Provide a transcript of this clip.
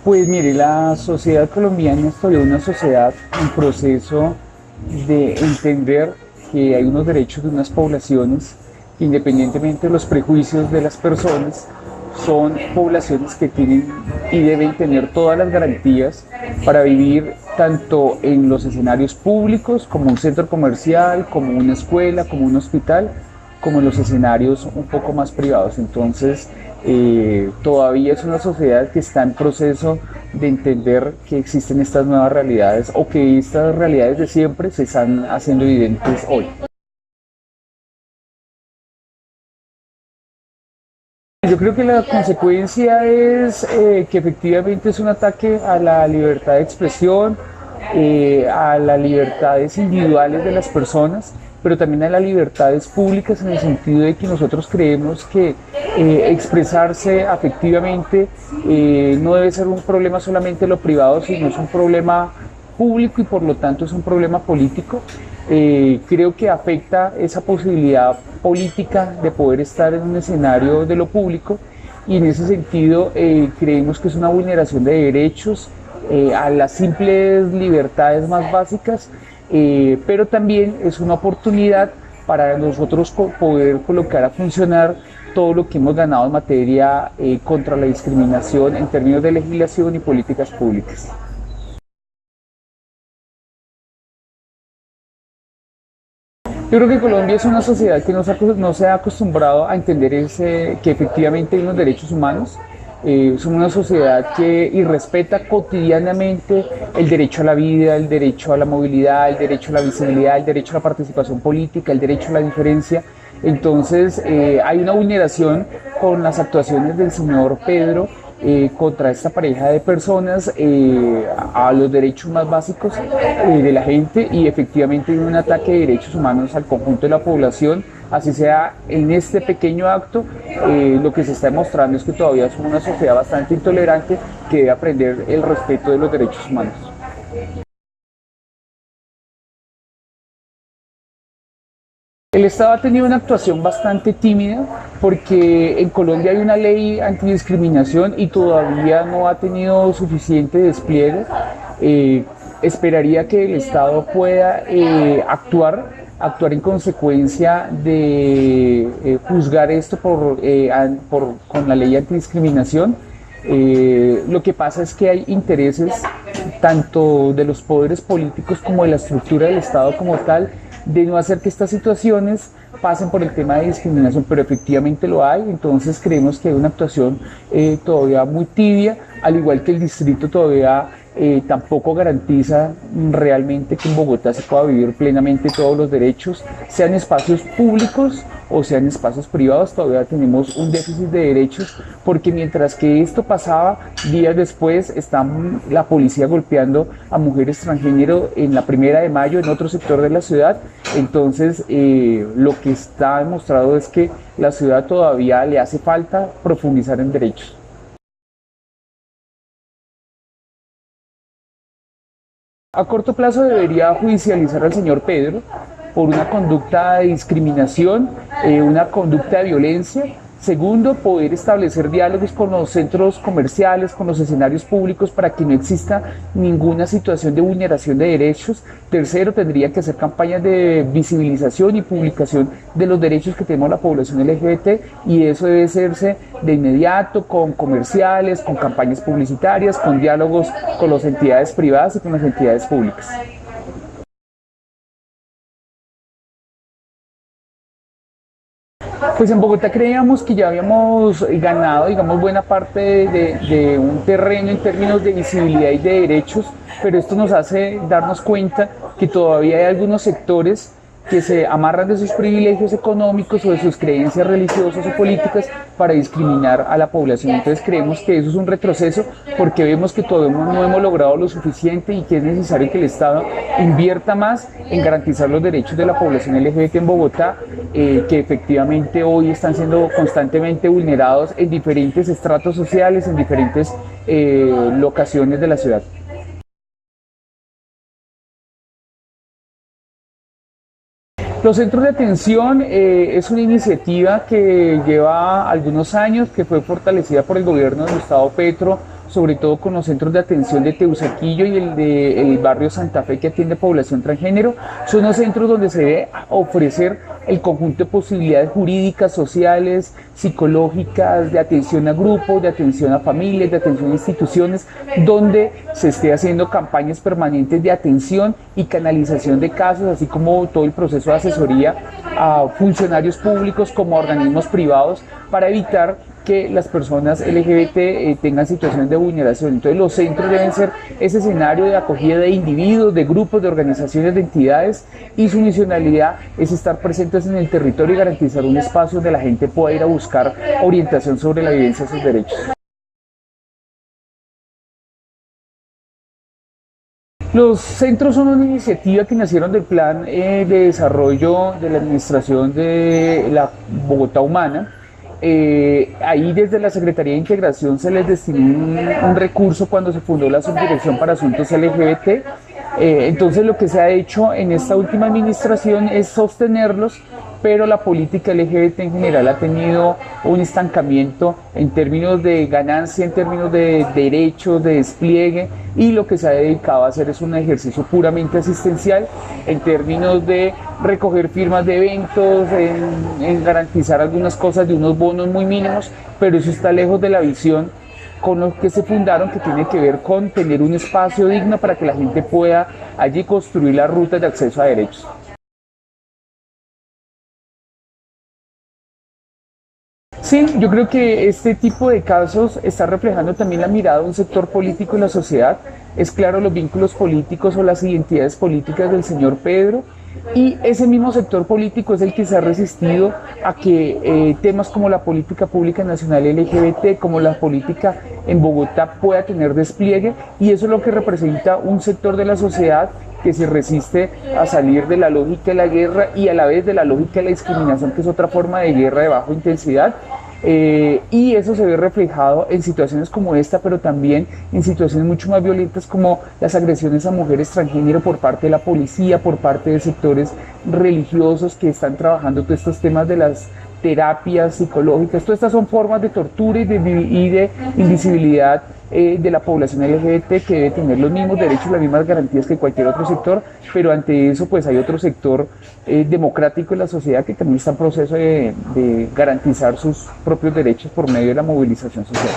Pues mire, la sociedad colombiana es todavía una sociedad en proceso de entender que hay unos derechos de unas poblaciones que, independientemente de los prejuicios de las personas, son poblaciones que tienen y deben tener todas las garantías para vivir tanto en los escenarios públicos como un centro comercial, como una escuela, como un hospital, como en los escenarios un poco más privados. Entonces, todavía es una sociedad que está en proceso de entender que existen estas nuevas realidades o que estas realidades de siempre se están haciendo evidentes hoy. Yo creo que la consecuencia es que efectivamente es un ataque a la libertad de expresión, a las libertades individuales de las personas, pero también a las libertades públicas, en el sentido de que nosotros creemos que expresarse afectivamente no debe ser un problema solamente de lo privado, sino es un problema público y por lo tanto es un problema político. Creo que afecta esa posibilidad política de poder estar en un escenario de lo público, y en ese sentido creemos que es una vulneración de derechos a las simples libertades más básicas, pero también es una oportunidad para nosotros poder colocar a funcionar todo lo que hemos ganado en materia contra la discriminación en términos de legislación y políticas públicas. Yo creo que Colombia es una sociedad que no se ha acostumbrado a entender que efectivamente hay unos derechos humanos. Somos una sociedad que irrespeta cotidianamente el derecho a la vida, el derecho a la movilidad, el derecho a la visibilidad, el derecho a la participación política, el derecho a la diferencia. Entonces hay una vulneración con las actuaciones del señor Pedro contra esta pareja de personas, a los derechos más básicos de la gente, y efectivamente hay un ataque de derechos humanos al conjunto de la población. Así sea en este pequeño acto, lo que se está demostrando es que todavía somos una sociedad bastante intolerante que debe aprender el respeto de los derechos humanos. El Estado ha tenido una actuación bastante tímida porque en Colombia hay una ley antidiscriminación y todavía no ha tenido suficiente despliegue. Esperaría que el Estado pueda actuar en consecuencia de juzgar esto con la ley antidiscriminación. Lo que pasa es que hay intereses tanto de los poderes políticos como de la estructura del Estado como tal, de no hacer que estas situaciones pasen por el tema de discriminación, pero efectivamente lo hay. Entonces creemos que hay una actuación todavía muy tibia, al igual que el distrito todavía tampoco garantiza realmente que en Bogotá se pueda vivir plenamente todos los derechos, sean espacios públicos o sean espacios privados. Todavía tenemos un déficit de derechos, porque mientras que esto pasaba, días después está la policía golpeando a mujeres transgénero en la 1 de Mayo en otro sector de la ciudad. Entonces lo que está demostrado es que la ciudad todavía le hace falta profundizar en derechos. A corto plazo debería judicializar al señor Pedro por una conducta de discriminación, una conducta de violencia. Segundo, poder establecer diálogos con los centros comerciales, con los escenarios públicos, para que no exista ninguna situación de vulneración de derechos. Tercero, tendría que hacer campañas de visibilización y publicación de los derechos que tenemos la población LGBT, y eso debe hacerse de inmediato con comerciales, con campañas publicitarias, con diálogos con las entidades privadas y con las entidades públicas. Pues en Bogotá creíamos que ya habíamos ganado, digamos, buena parte de un terreno en términos de visibilidad y de derechos, pero esto nos hace darnos cuenta que todavía hay algunos sectores que se amarran de sus privilegios económicos o de sus creencias religiosas o políticas para discriminar a la población. Entonces creemos que eso es un retroceso, porque vemos que todavía no hemos logrado lo suficiente y que es necesario que el Estado invierta más en garantizar los derechos de la población LGBT en Bogotá, que efectivamente hoy están siendo constantemente vulnerados en diferentes estratos sociales, en diferentes locaciones de la ciudad. Los centros de atención es una iniciativa que lleva algunos años, que fue fortalecida por el gobierno de Gustavo Petro sobre todo con los centros de atención de Teusaquillo y el barrio Santa Fe, que atiende población transgénero. Son los centros donde se debe ofrecer el conjunto de posibilidades jurídicas, sociales, psicológicas, de atención a grupos, de atención a familias, de atención a instituciones, donde se esté haciendo campañas permanentes de atención y canalización de casos, así como todo el proceso de asesoría a funcionarios públicos como a organismos privados, para evitar que las personas LGBT tengan situaciones de vulneración. Entonces los centros deben ser ese escenario de acogida de individuos, de grupos, de organizaciones, de entidades, y su misionalidad es estar presentes en el territorio y garantizar un espacio donde la gente pueda ir a buscar orientación sobre la vivencia de sus derechos. Los centros son una iniciativa que nacieron del plan de desarrollo de la administración de la Bogotá Humana. Ahí desde la Secretaría de Integración se les destinó un recurso cuando se fundó la Subdirección para Asuntos LGBT. Entonces lo que se ha hecho en esta última administración es sostenerlos, pero la política LGBT en general ha tenido un estancamiento en términos de ganancia, en términos de derechos, de despliegue, y lo que se ha dedicado a hacer es un ejercicio puramente asistencial en términos de recoger firmas de eventos, en garantizar algunas cosas de unos bonos muy mínimos, pero eso está lejos de la visión con los que se fundaron, que tiene que ver con tener un espacio digno para que la gente pueda allí construir las rutas de acceso a derechos. Sí, yo creo que este tipo de casos está reflejando también la mirada de un sector político en la sociedad. Es claro los vínculos políticos o las identidades políticas del señor Pedro, y ese mismo sector político es el que se ha resistido a que temas como la política pública nacional LGBT, como la política en Bogotá, pueda tener despliegue, y eso es lo que representa un sector de la sociedad que se resiste a salir de la lógica de la guerra y a la vez de la lógica de la discriminación, que es otra forma de guerra de baja intensidad. Y eso se ve reflejado en situaciones como esta, pero también en situaciones mucho más violentas como las agresiones a mujeres transgénero por parte de la policía, por parte de sectores religiosos que están trabajando todos estos temas de las terapias psicológicas. Todas estas son formas de tortura y de invisibilidad de la población LGBT, que debe tener los mismos derechos, las mismas garantías que cualquier otro sector, pero ante eso pues hay otro sector democrático en la sociedad que también está en proceso de garantizar sus propios derechos por medio de la movilización social.